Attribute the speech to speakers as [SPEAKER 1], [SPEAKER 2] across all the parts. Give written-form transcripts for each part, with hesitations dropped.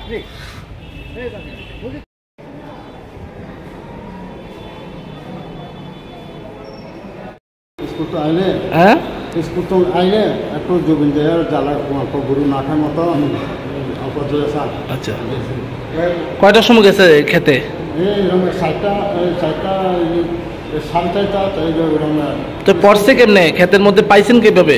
[SPEAKER 1] হ্যাঁ
[SPEAKER 2] একটু জমিন দেওয়ার জ্বালা গরু না খায় মতো
[SPEAKER 1] আচ্ছা, কয়টার সময় গেছে খেতে? তো পড়ছে কেমনে, ক্ষেতের মধ্যে পাইছেন কিভাবে?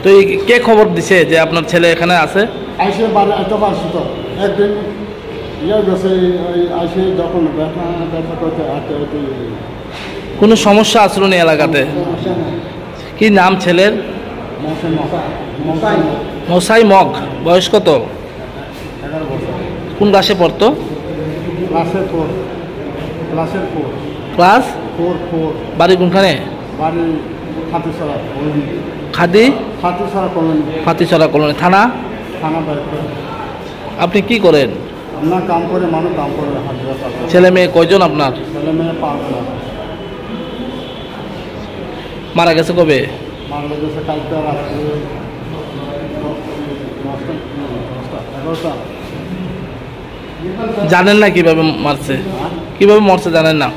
[SPEAKER 1] তো কে খবর দিছে যে আপনার ছেলে এখানে আছে?
[SPEAKER 2] একদিন যখন ব্যথা করতে
[SPEAKER 1] কোনো সমস্যা আসলো না এলাকাতে? কি নাম ছেলের? মশাই মগ। বয়স কত?
[SPEAKER 2] 11 বছর।
[SPEAKER 1] কোন ক্লাসে পড়তো? ক্লাস 4। বাড়ি কোনখানে?
[SPEAKER 2] বাড়ি
[SPEAKER 1] ফাতিছড়া কলোনি। থানা? আপনি কি করেন?
[SPEAKER 2] আমরা কাম করে, মানুষ কাম করে।
[SPEAKER 1] ছেলে মেয়ে কয়জন আপনার?
[SPEAKER 2] ছেলে মেয়ে 5 জন।
[SPEAKER 1] মারা গেছে কবে?
[SPEAKER 2] মারা গেছে কালকে রাত্রে 11টা।
[SPEAKER 1] জানেন না কিভাবে মারছে? কিভাবে মরছে জানেন না?